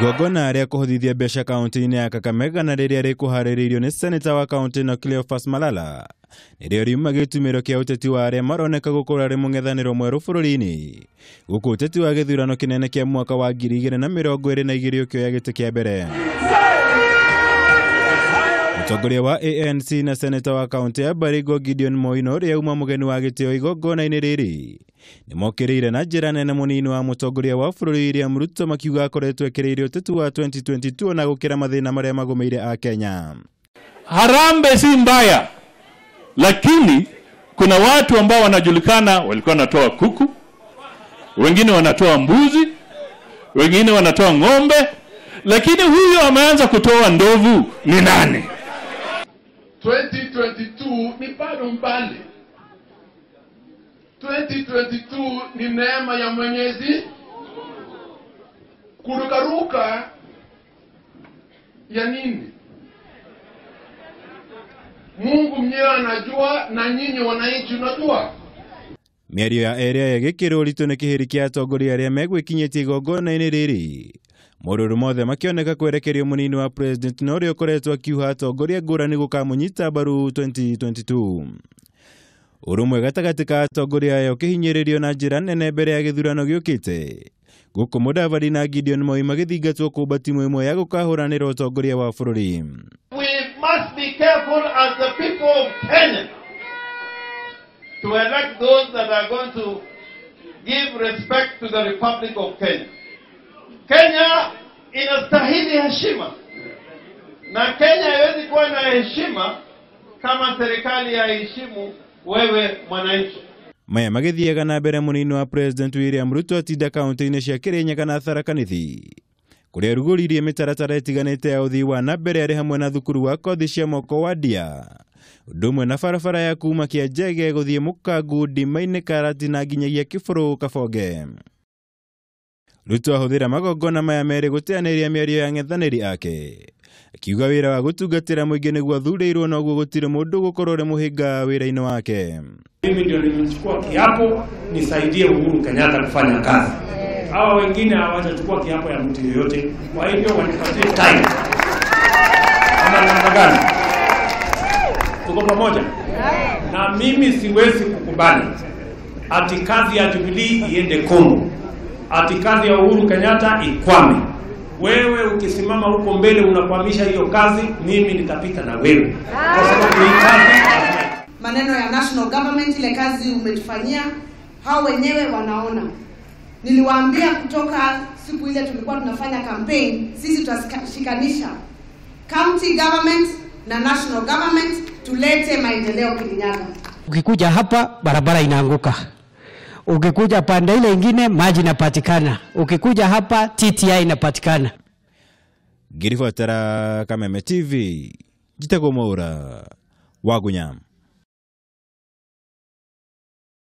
Igongona rĩa kũhũthithia mbeca kaunti-inĩ ya Kakamega na rĩrĩa rĩkũharĩrĩirio nĩ seneta wa kaunti na Cleophas Malala nĩrĩo riuma gĩtumĩro kĩa ũteti wa arĩa maroneka gũkorwo arĩ mũng'ethanĩro mwerũ bũrũri-inĩ gũkũ ũteti wa githurano kinene kĩa mwaka wa 2022 ũkĩoya gĩtĩ kĩa mbere. Mutongoria wa ANC na seneta wa kaunti ya Baringo Gideon Moi ũrĩa uma mũgeni wa gĩtĩo igongona-inĩ rĩrĩ nimokiriire na njĩra nene munini wa mutongoria wa bũrũri William Ruto makiuga akoretwo ekireire uteti wa 2022 na gũkĩra mathĩna marĩa magumiire Akenya. Harambe si mbaya, lakini kuna watu ambao wanajulikana walikuwa wanatoa kuku, wengine wanatoa mbuzi, wengine wanatoa ng'ombe, lakini huyo ameanza kutoa ndovu. Ni nani? 2022 ni bado mbali. 2022 ni neema ya Mwenyezi. Kurukaruka ya nini? Mungu mwenyewe anajua na nyinyi wananchi unajua. Mĩario ya area ya gĩkĩro ũritũ nĩ kĩhĩri kĩa atongoria arĩa megwĩkinyĩtie igongona-inĩ rĩrĩ. Morũrũ mothe makĩoneka kwerekerio munini wa president na ũrĩa ũkoretwo akiuga atongoria ngũrani gũkamũnyita mbaru 2022. Ũrũmwe gatagatĩ ka atongoria aya ũkĩhinyĩrĩrio na njĩra nene mbere ya gĩthurano gĩũkĩte. Gũkũ Mudavadi na Gideon Moi magĩthingatwo kũmba timu ĩmwe ya gũkahũranĩra ũtongoria wa bũrũri. We must be careful as the people of Kenya to elect those that are going to give respect to the Republic of Kenya. Kenya inastahili heshima. Na Kenya haiwezi kuwa na heshima kama serikali haiheshimu wewe mwananchi. Maya magĩthiaga na mbere munini wa president William Ruto atinda kaunti-inĩ cia Kirinyaga na Tharaka Nithi kũrĩa arugũririe mĩtaratara ĩtiganĩte ya ũthii wa na mbere arĩ hamwe na thukuru wa kothi cia moko wa ndia, ũndũ ũmwe na barabara ya kuma Kĩanjege gũthiĩ Mũkangu, Ndima-inĩ, Karati na nginyagia Kĩbũrũ Kabonge. Ruto ahũthĩra magongona maya merĩ gũteanĩria mĩario ya ng'ethanĩri ake, akiuga wĩra wa gutungatira mũingĩ nĩguo athurĩirwo na ũguo gũtirĩ mũndũ gũkorwo ũrĩ mũhĩnga wĩra-inĩ wake. Mimi ndio nimechukua kiapo nisaidie Uhuru Kenyatta kufanya kazi. Hawa wengine hawajachukua kiapo ya mtu yoyote, kwa hivyo wanipatie time. Ama namna gani? Tuko pamoja? Na mimi siwezi kukubali ati kazi ya Jubilee iende Kongo, ati kazi ya Uhuru Kenyatta ikwame. Wewe ukisimama huko mbele unakwamisha hiyo kazi, mimi nitapita na wewe. Kwa sababu hii kazi maneno ya national government, ile kazi umetufanyia, hao wenyewe wanaona. Niliwaambia kutoka siku ile tulikuwa tunafanya campaign, sisi tutashikanisha county government na national government tulete maendeleo Kirinyaga. Ukikuja hapa barabara inaanguka. Ukikuja pande ile ingine maji inapatikana. Ukikuja hapa TTI inapatikana. Girifuatara Kameme TV. Jitagwo Mwaura wa Gunya.